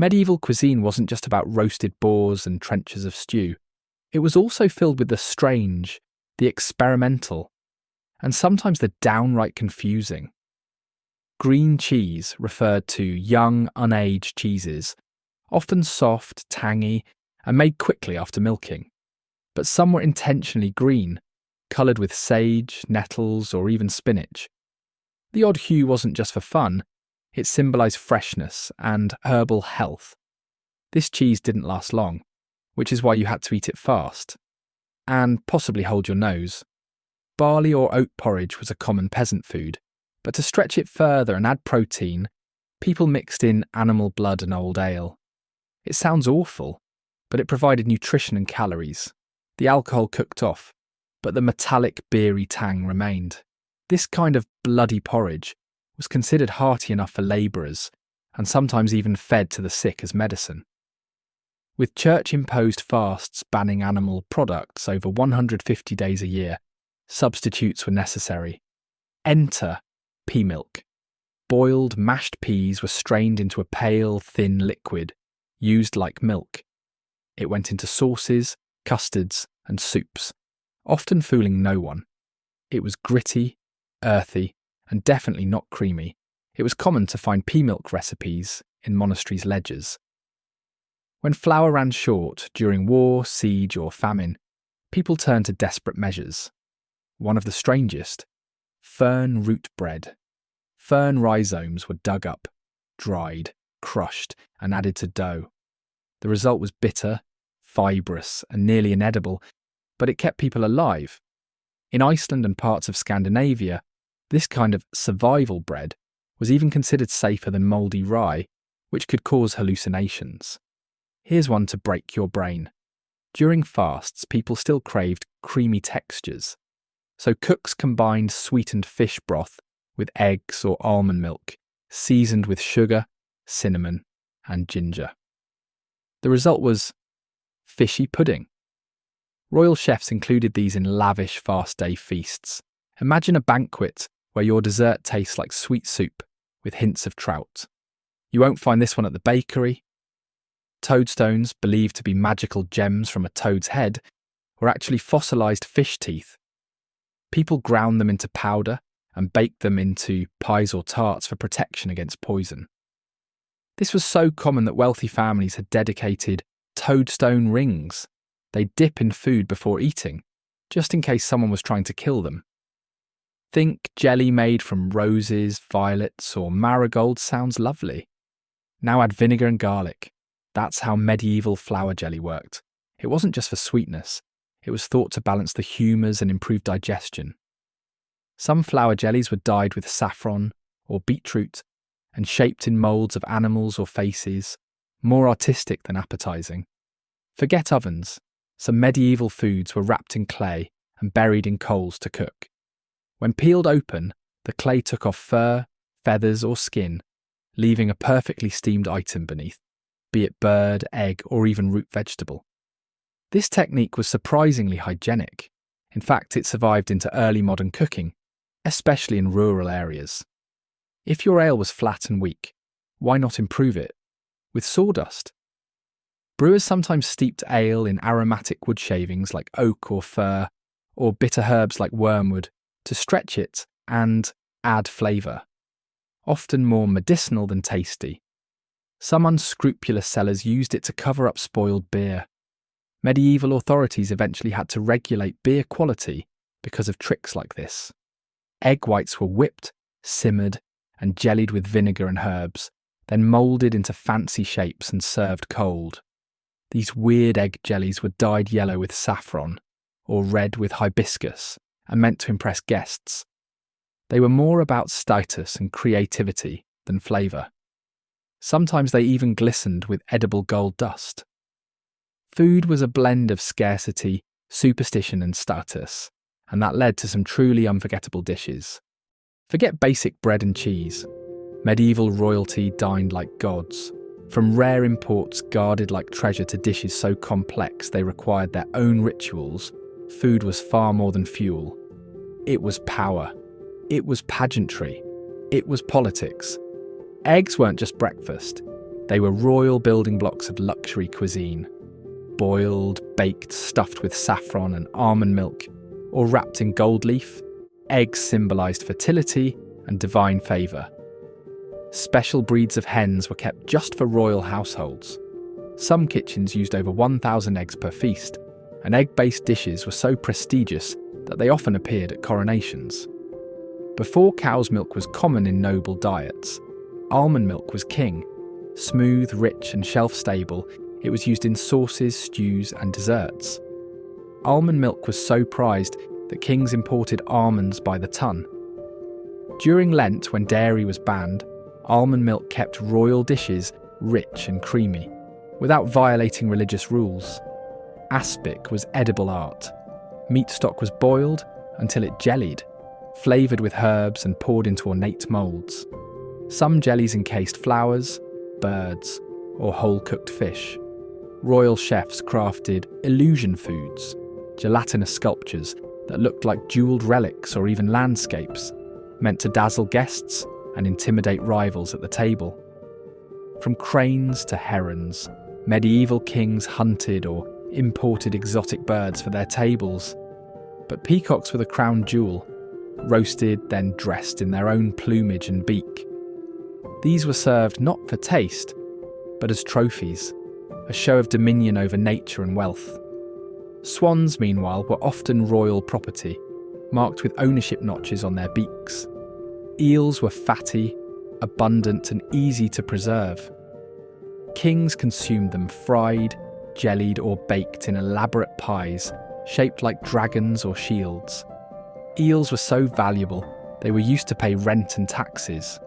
Medieval cuisine wasn't just about roasted boars and trenchers of stew. It was also filled with the strange, the experimental, and sometimes the downright confusing. Green cheese referred to young, unaged cheeses, often soft, tangy, and made quickly after milking. But some were intentionally green, coloured with sage, nettles, or even spinach. The odd hue wasn't just for fun, it symbolised freshness and herbal health. This cheese didn't last long, which is why you had to eat it fast, and possibly hold your nose. Barley or oat porridge was a common peasant food, but to stretch it further and add protein, people mixed in animal blood and old ale. It sounds awful, but it provided nutrition and calories. The alcohol cooked off, but the metallic, beery tang remained. This kind of bloody porridge was considered hearty enough for labourers, and sometimes even fed to the sick as medicine. With church-imposed fasts banning animal products over 150 days a year, substitutes were necessary. Enter pea milk. Boiled, mashed peas were strained into a pale, thin liquid, used like milk. It went into sauces, custards, and soups, often fooling no one. It was gritty, earthy, and definitely not creamy. It was common to find pea milk recipes in monasteries' ledgers. When flour ran short during war, siege, or famine, people turned to desperate measures. One of the strangest, fern root bread. Fern rhizomes were dug up, dried, crushed, and added to dough. The result was bitter, fibrous, and nearly inedible, but it kept people alive. In Iceland and parts of Scandinavia, this kind of survival bread was even considered safer than mouldy rye, which could cause hallucinations. Here's one to break your brain. During fasts, people still craved creamy textures, so cooks combined sweetened fish broth with eggs or almond milk, seasoned with sugar, cinnamon, and ginger. The result was fishy pudding. Royal chefs included these in lavish fast day feasts. Imagine a banquet where your dessert tastes like sweet soup with hints of trout. You won't find this one at the bakery. Toadstones, believed to be magical gems from a toad's head, were actually fossilised fish teeth. People ground them into powder and baked them into pies or tarts for protection against poison. This was so common that wealthy families had dedicated toadstone rings. They'd dip in food before eating, just in case someone was trying to kill them. Think jelly made from roses, violets, or marigolds sounds lovely. Now add vinegar and garlic. That's how medieval flour jelly worked. It wasn't just for sweetness, it was thought to balance the humours and improve digestion. Some flour jellies were dyed with saffron or beetroot and shaped in moulds of animals or faces, more artistic than appetising. Forget ovens. Some medieval foods were wrapped in clay and buried in coals to cook. When peeled open, the clay took off fur, feathers, or skin, leaving a perfectly steamed item beneath, be it bird, egg, or even root vegetable. This technique was surprisingly hygienic. In fact, it survived into early modern cooking, especially in rural areas. If your ale was flat and weak, why not improve it with sawdust? Brewers sometimes steeped ale in aromatic wood shavings like oak or fir, or bitter herbs like wormwood, to stretch it and add flavour, often more medicinal than tasty. Some unscrupulous sellers used it to cover up spoiled beer. Medieval authorities eventually had to regulate beer quality because of tricks like this. Egg whites were whipped, simmered, and jellied with vinegar and herbs, then moulded into fancy shapes and served cold. These weird egg jellies were dyed yellow with saffron, or red with hibiscus, and meant to impress guests. They were more about status and creativity than flavour. Sometimes they even glistened with edible gold dust. Food was a blend of scarcity, superstition, and status, and that led to some truly unforgettable dishes. Forget basic bread and cheese. Medieval royalty dined like gods. From rare imports guarded like treasure to dishes so complex they required their own rituals, food was far more than fuel. It was power. It was pageantry. It was politics. Eggs weren't just breakfast. They were royal building blocks of luxury cuisine, boiled, baked, stuffed with saffron and almond milk, or wrapped in gold leaf. Eggs symbolised fertility and divine favour. Special breeds of hens were kept just for royal households. Some kitchens used over 1,000 eggs per feast, and egg-based dishes were so prestigious that they often appeared at coronations. Before cow's milk was common in noble diets, almond milk was king. Smooth, rich and shelf-stable, it was used in sauces, stews and desserts. Almond milk was so prized that kings imported almonds by the ton. During Lent, when dairy was banned, almond milk kept royal dishes rich and creamy, without violating religious rules. Aspic was edible art. Meat stock was boiled until it jellied, flavoured with herbs and poured into ornate moulds. Some jellies encased flowers, birds, or whole-cooked fish. Royal chefs crafted illusion foods, gelatinous sculptures that looked like jewelled relics or even landscapes, meant to dazzle guests and intimidate rivals at the table. From cranes to herons, medieval kings hunted or imported exotic birds for their tables. But peacocks were the crown jewel, roasted then dressed in their own plumage and beak. These were served not for taste, but as trophies, a show of dominion over nature and wealth. Swans, meanwhile, were often royal property, marked with ownership notches on their beaks. Eels were fatty, abundant and easy to preserve. Kings consumed them fried, jellied or baked in elaborate pies shaped like dragons or shields. Eels were so valuable, they were used to pay rent and taxes.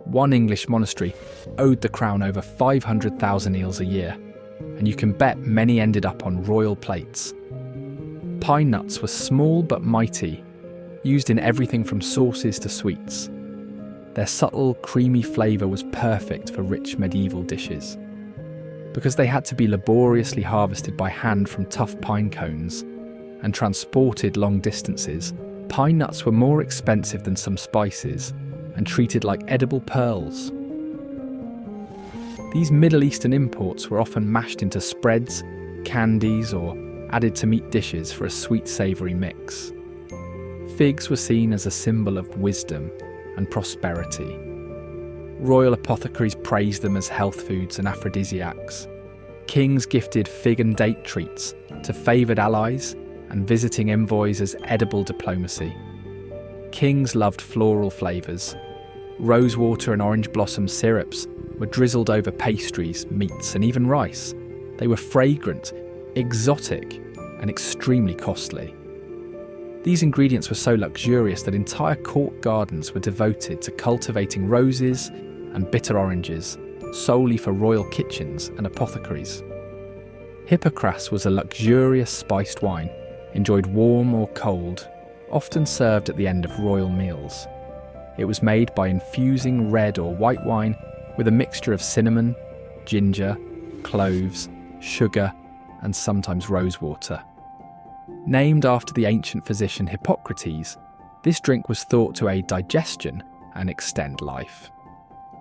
One English monastery owed the crown over 500,000 eels a year, and you can bet many ended up on royal plates. Pine nuts were small but mighty, used in everything from sauces to sweets. Their subtle, creamy flavour was perfect for rich medieval dishes. Because they had to be laboriously harvested by hand from tough pine cones and transported long distances, pine nuts were more expensive than some spices and treated like edible pearls. These Middle Eastern imports were often mashed into spreads, candies, or added to meat dishes for a sweet savoury mix. Figs were seen as a symbol of wisdom and prosperity. Royal apothecaries praised them as health foods and aphrodisiacs. Kings gifted fig and date treats to favoured allies and visiting envoys as edible diplomacy. Kings loved floral flavours. Rosewater and orange blossom syrups were drizzled over pastries, meats and even rice. They were fragrant, exotic and extremely costly. These ingredients were so luxurious that entire court gardens were devoted to cultivating roses and bitter oranges, solely for royal kitchens and apothecaries. Hippocras was a luxurious spiced wine, enjoyed warm or cold, often served at the end of royal meals. It was made by infusing red or white wine with a mixture of cinnamon, ginger, cloves, sugar, and sometimes rosewater. Named after the ancient physician Hippocrates, this drink was thought to aid digestion and extend life.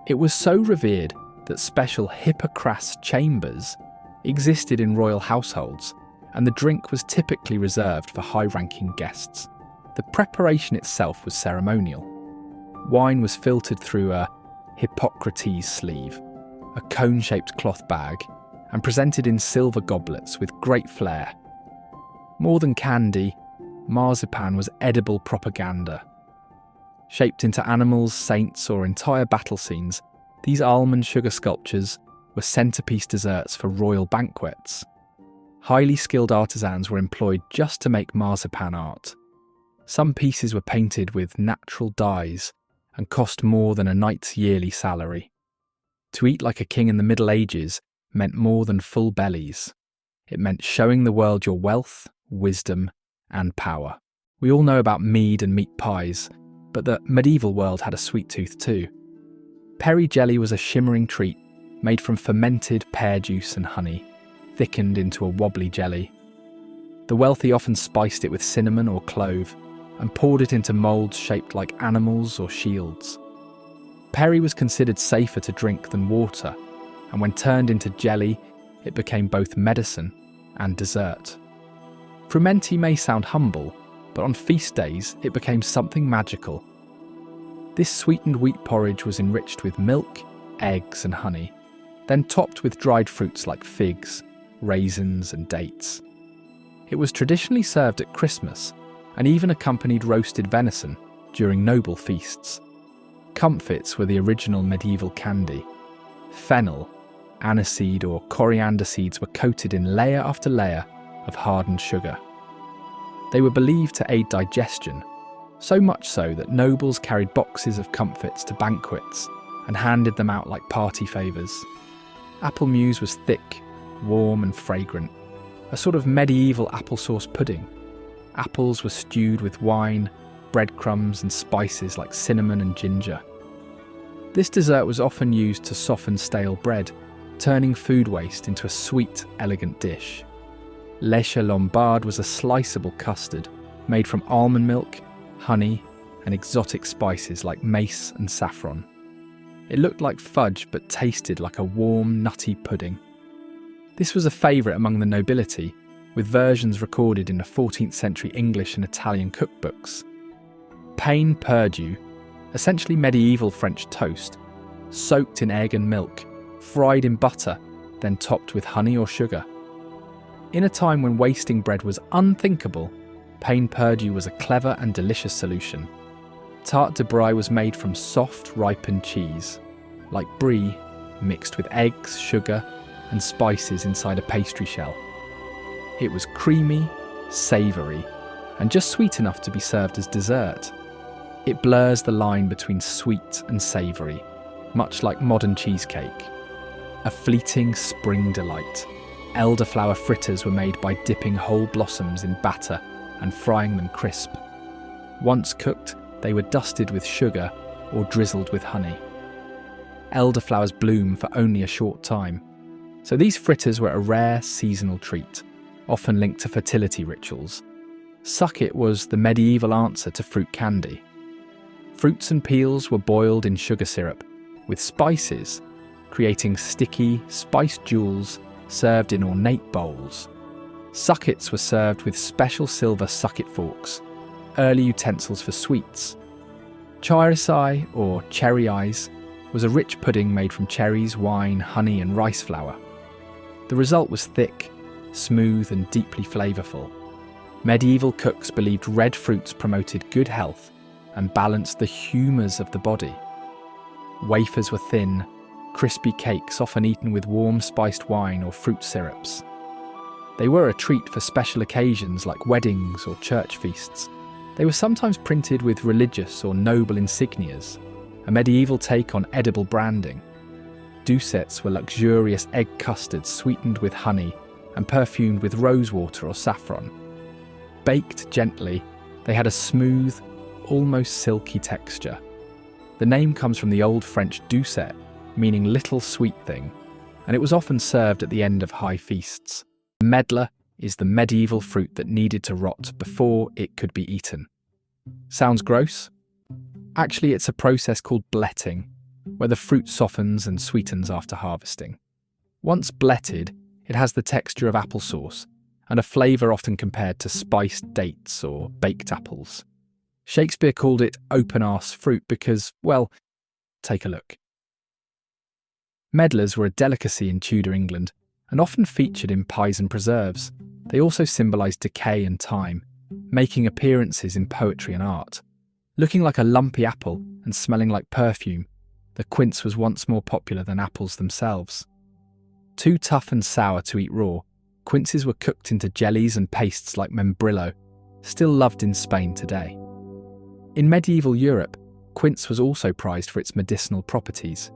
It was so revered that special Hippocras chambers existed in royal households, and the drink was typically reserved for high-ranking guests. The preparation itself was ceremonial. Wine was filtered through a Hippocrates sleeve, a cone-shaped cloth bag, and presented in silver goblets with great flair. More than candy, marzipan was edible propaganda. Shaped into animals, saints, or entire battle scenes, these almond sugar sculptures were centerpiece desserts for royal banquets. Highly skilled artisans were employed just to make marzipan art. Some pieces were painted with natural dyes and cost more than a knight's yearly salary. To eat like a king in the Middle Ages meant more than full bellies. It meant showing the world your wealth, wisdom, and power. We all know about mead and meat pies, but the medieval world had a sweet tooth too. Peri jelly was a shimmering treat made from fermented pear juice and honey, thickened into a wobbly jelly. The wealthy often spiced it with cinnamon or clove and poured it into moulds shaped like animals or shields. Peri was considered safer to drink than water, and when turned into jelly, it became both medicine and dessert. Frumenti may sound humble, but on feast days it became something magical. This sweetened wheat porridge was enriched with milk, eggs and honey, then topped with dried fruits like figs, raisins and dates. It was traditionally served at Christmas and even accompanied roasted venison during noble feasts. Comfits were the original medieval candy. Fennel, aniseed or coriander seeds were coated in layer after layer of hardened sugar. They were believed to aid digestion, so much so that nobles carried boxes of comfits to banquets and handed them out like party favours. Apple mousse was thick, warm and fragrant, a sort of medieval applesauce pudding. Apples were stewed with wine, breadcrumbs and spices like cinnamon and ginger. This dessert was often used to soften stale bread, turning food waste into a sweet, elegant dish. Lèche Lombard was a sliceable custard made from almond milk, honey, and exotic spices like mace and saffron. It looked like fudge but tasted like a warm, nutty pudding. This was a favourite among the nobility, with versions recorded in the 14th century English and Italian cookbooks. Pain perdu, essentially medieval French toast, soaked in egg and milk, fried in butter, then topped with honey or sugar. In a time when wasting bread was unthinkable, pain perdu was a clever and delicious solution. Tarte de Brie was made from soft, ripened cheese, like brie, mixed with eggs, sugar, and spices inside a pastry shell. It was creamy, savoury, and just sweet enough to be served as dessert. It blurs the line between sweet and savoury, much like modern cheesecake. A fleeting spring delight. Elderflower fritters were made by dipping whole blossoms in batter and frying them crisp. Once cooked, they were dusted with sugar or drizzled with honey. Elderflowers bloom for only a short time, so these fritters were a rare seasonal treat, often linked to fertility rituals. Sucket was the medieval answer to fruit candy. Fruits and peels were boiled in sugar syrup with spices, creating sticky, spiced jewels served in ornate bowls. Suckets were served with special silver sucket forks, early utensils for sweets. Chairisai, or cherry eyes, was a rich pudding made from cherries, wine, honey and rice flour. The result was thick, smooth and deeply flavourful. Medieval cooks believed red fruits promoted good health and balanced the humours of the body. Wafers were thin, crispy cakes often eaten with warm spiced wine or fruit syrups. They were a treat for special occasions like weddings or church feasts. They were sometimes printed with religious or noble insignias, a medieval take on edible branding. Doucettes were luxurious egg custards sweetened with honey and perfumed with rosewater or saffron. Baked gently, they had a smooth, almost silky texture. The name comes from the Old French doucet, meaning little sweet thing, and it was often served at the end of high feasts. Medlar is the medieval fruit that needed to rot before it could be eaten. Sounds gross? Actually, it's a process called bletting, where the fruit softens and sweetens after harvesting. Once bletted, it has the texture of applesauce and a flavour often compared to spiced dates or baked apples. Shakespeare called it open-arse fruit because, well, take a look. Medlars were a delicacy in Tudor England and often featured in pies and preserves. They also symbolised decay and time, making appearances in poetry and art. Looking like a lumpy apple and smelling like perfume, the quince was once more popular than apples themselves. Too tough and sour to eat raw, quinces were cooked into jellies and pastes like membrillo, still loved in Spain today. In medieval Europe, quince was also prized for its medicinal properties.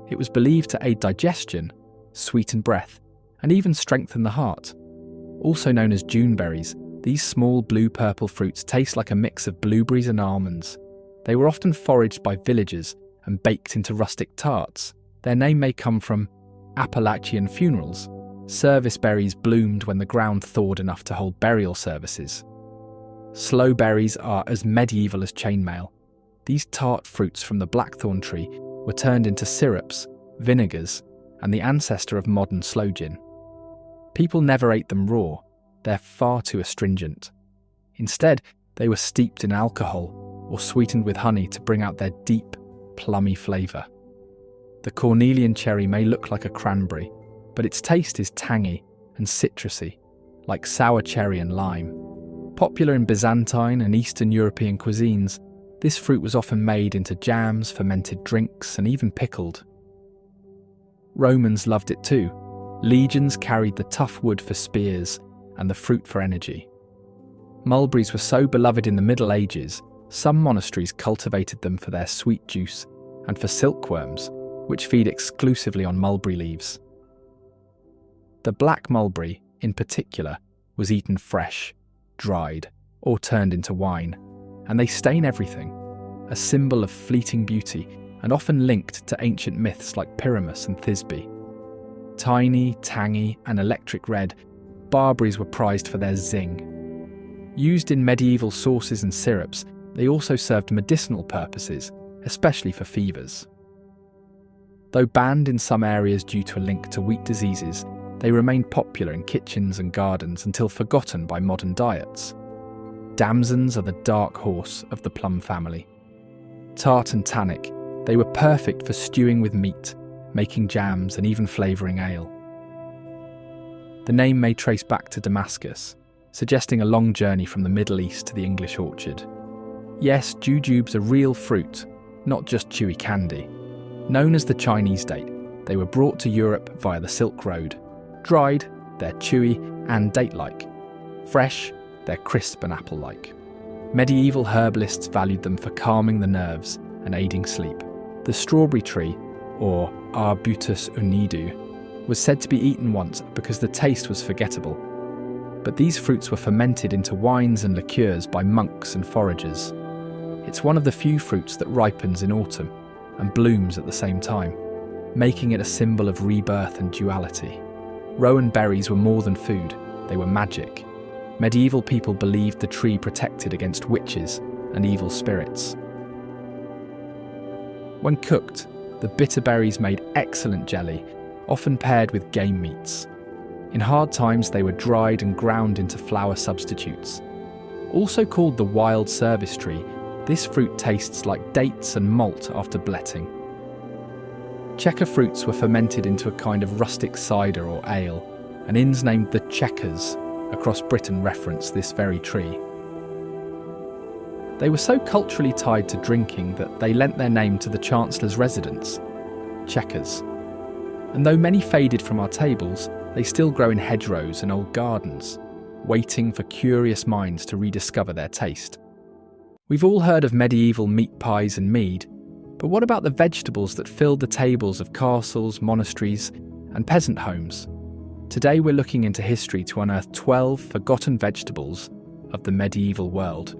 It was believed to aid digestion, sweeten breath, and even strengthen the heart. Also known as Juneberries, these small blue-purple fruits taste like a mix of blueberries and almonds. They were often foraged by villagers and baked into rustic tarts. Their name may come from Appalachian funerals. Service berries bloomed when the ground thawed enough to hold burial services. Sloe berries are as medieval as chainmail. These tart fruits from the blackthorn tree were turned into syrups, vinegars, and the ancestor of modern sloe gin. People never ate them raw, they're far too astringent. Instead, they were steeped in alcohol or sweetened with honey to bring out their deep, plummy flavour. The Cornelian cherry may look like a cranberry, but its taste is tangy and citrusy, like sour cherry and lime. Popular in Byzantine and Eastern European cuisines, this fruit was often made into jams, fermented drinks, and even pickled. Romans loved it too. Legions carried the tough wood for spears and the fruit for energy. Mulberries were so beloved in the Middle Ages, some monasteries cultivated them for their sweet juice and for silkworms, which feed exclusively on mulberry leaves. The black mulberry, in particular, was eaten fresh, dried, or turned into wine, and they stain everything, a symbol of fleeting beauty and often linked to ancient myths like Pyramus and Thisbe. Tiny, tangy, and electric red, barberries were prized for their zing. Used in medieval sauces and syrups, they also served medicinal purposes, especially for fevers. Though banned in some areas due to a link to wheat diseases, they remained popular in kitchens and gardens until forgotten by modern diets. Damsons are the dark horse of the plum family. Tart and tannic, they were perfect for stewing with meat, making jams and even flavouring ale. The name may trace back to Damascus, suggesting a long journey from the Middle East to the English orchard. Yes, jujubes are real fruit, not just chewy candy. Known as the Chinese date, they were brought to Europe via the Silk Road. Dried, they're chewy and date-like. Fresh, they're crisp and apple-like. Medieval herbalists valued them for calming the nerves and aiding sleep. The strawberry tree, or Arbutus unidu, was said to be eaten once because the taste was forgettable. But these fruits were fermented into wines and liqueurs by monks and foragers. It's one of the few fruits that ripens in autumn and blooms at the same time, making it a symbol of rebirth and duality. Rowan berries were more than food, they were magic. Medieval people believed the tree protected against witches and evil spirits. When cooked, the bitter berries made excellent jelly, often paired with game meats. In hard times, they were dried and ground into flour substitutes. Also called the wild service tree, this fruit tastes like dates and malt after bletting. Checker fruits were fermented into a kind of rustic cider or ale, and inns named the Checkers across Britain reference this very tree. They were so culturally tied to drinking that they lent their name to the Chancellor's residence, Chequers. And though many faded from our tables, they still grow in hedgerows and old gardens, waiting for curious minds to rediscover their taste. We've all heard of medieval meat pies and mead, but what about the vegetables that filled the tables of castles, monasteries, and peasant homes? Today we're looking into history to unearth 12 forgotten vegetables of the medieval world.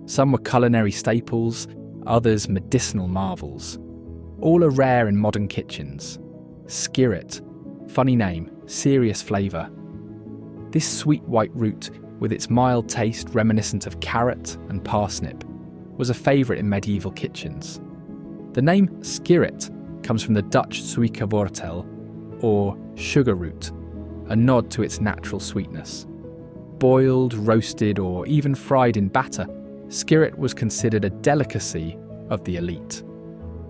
Some were culinary staples, others medicinal marvels. All are rare in modern kitchens. Skirret, funny name, serious flavour. This sweet white root, with its mild taste reminiscent of carrot and parsnip, was a favourite in medieval kitchens. The name skirret comes from the Dutch suikerwortel, or sugar root, a nod to its natural sweetness. Boiled, roasted, or even fried in batter, skirret was considered a delicacy of the elite.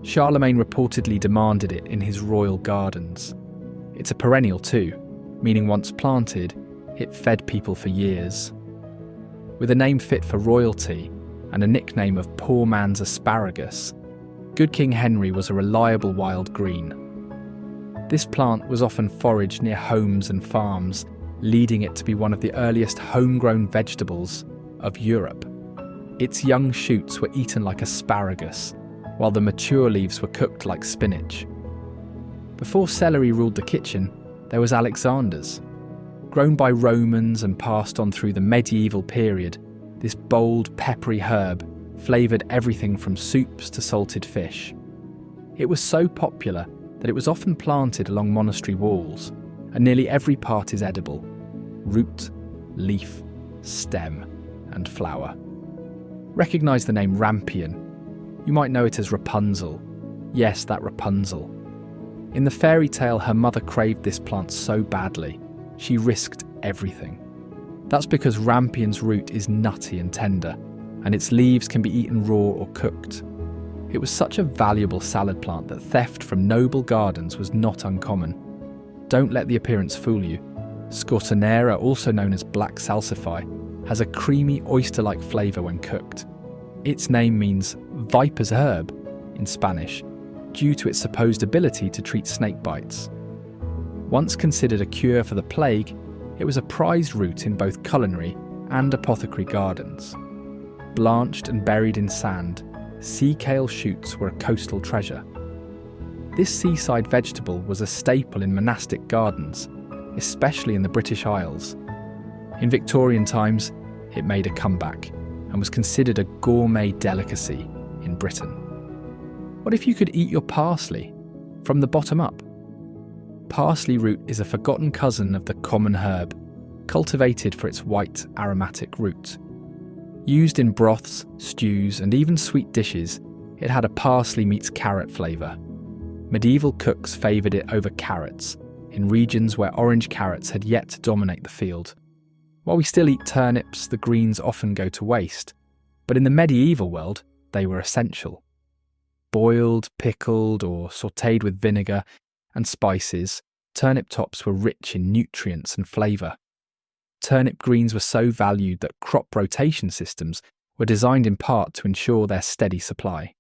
Charlemagne reportedly demanded it in his royal gardens. It's a perennial too, meaning once planted, it fed people for years. With a name fit for royalty and a nickname of poor man's asparagus, Good King Henry was a reliable wild green. This plant was often foraged near homes and farms, leading it to be one of the earliest homegrown vegetables of Europe. Its young shoots were eaten like asparagus, while the mature leaves were cooked like spinach. Before celery ruled the kitchen, there was Alexander's. Grown by Romans and passed on through the medieval period, this bold, peppery herb flavoured everything from soups to salted fish. It was so popular that it was often planted along monastery walls, and nearly every part is edible: root, leaf, stem, and flower. Recognise the name rampion. You might know it as Rapunzel. Yes, that Rapunzel. In the fairy tale, her mother craved this plant so badly, she risked everything. That's because rampion's root is nutty and tender, and its leaves can be eaten raw or cooked. It was such a valuable salad plant that theft from noble gardens was not uncommon. Don't let the appearance fool you. Scortonera, also known as black salsify, has a creamy oyster-like flavour when cooked. Its name means viper's herb in Spanish, due to its supposed ability to treat snake bites. Once considered a cure for the plague, it was a prized root in both culinary and apothecary gardens. Blanched and buried in sand, sea kale shoots were a coastal treasure. This seaside vegetable was a staple in monastic gardens, especially in the British Isles. In Victorian times, it made a comeback and was considered a gourmet delicacy in Britain. What if you could eat your parsley from the bottom up? Parsley root is a forgotten cousin of the common herb, cultivated for its white, aromatic root. Used in broths, stews, and even sweet dishes, it had a parsley meets carrot flavour. Medieval cooks favoured it over carrots, in regions where orange carrots had yet to dominate the field. While we still eat turnips, the greens often go to waste, but in the medieval world, they were essential. Boiled, pickled, or sautéed with vinegar and spices, turnip tops were rich in nutrients and flavour. Turnip greens were so valued that crop rotation systems were designed in part to ensure their steady supply.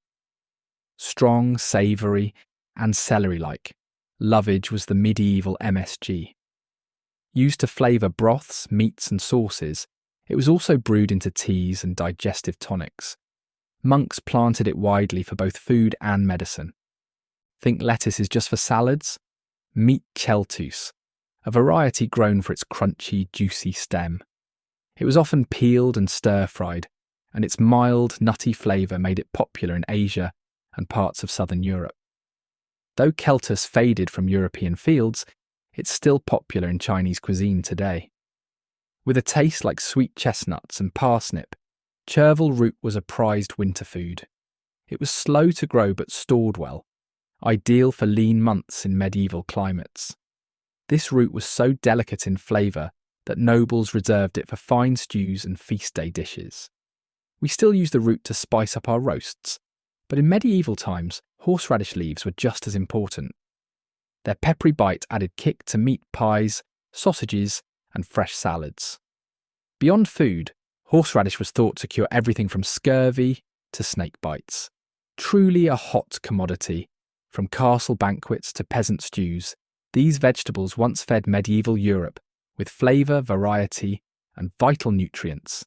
Strong, savoury, and celery-like, lovage was the medieval MSG. Used to flavour broths, meats and sauces, it was also brewed into teas and digestive tonics. Monks planted it widely for both food and medicine. Think lettuce is just for salads? Meet cheltus, a variety grown for its crunchy, juicy stem. It was often peeled and stir-fried, and its mild, nutty flavour made it popular in Asia and parts of southern Europe. Though Celtus faded from European fields, it's still popular in Chinese cuisine today. With a taste like sweet chestnuts and parsnip, chervil root was a prized winter food. It was slow to grow but stored well, ideal for lean months in medieval climates. This root was so delicate in flavour that nobles reserved it for fine stews and feast day dishes. We still use the root to spice up our roasts, but in medieval times, horseradish leaves were just as important. Their peppery bite added kick to meat pies, sausages, and fresh salads. Beyond food, horseradish was thought to cure everything from scurvy to snake bites. Truly a hot commodity. From castle banquets to peasant stews, these vegetables once fed medieval Europe with flavour, variety, and vital nutrients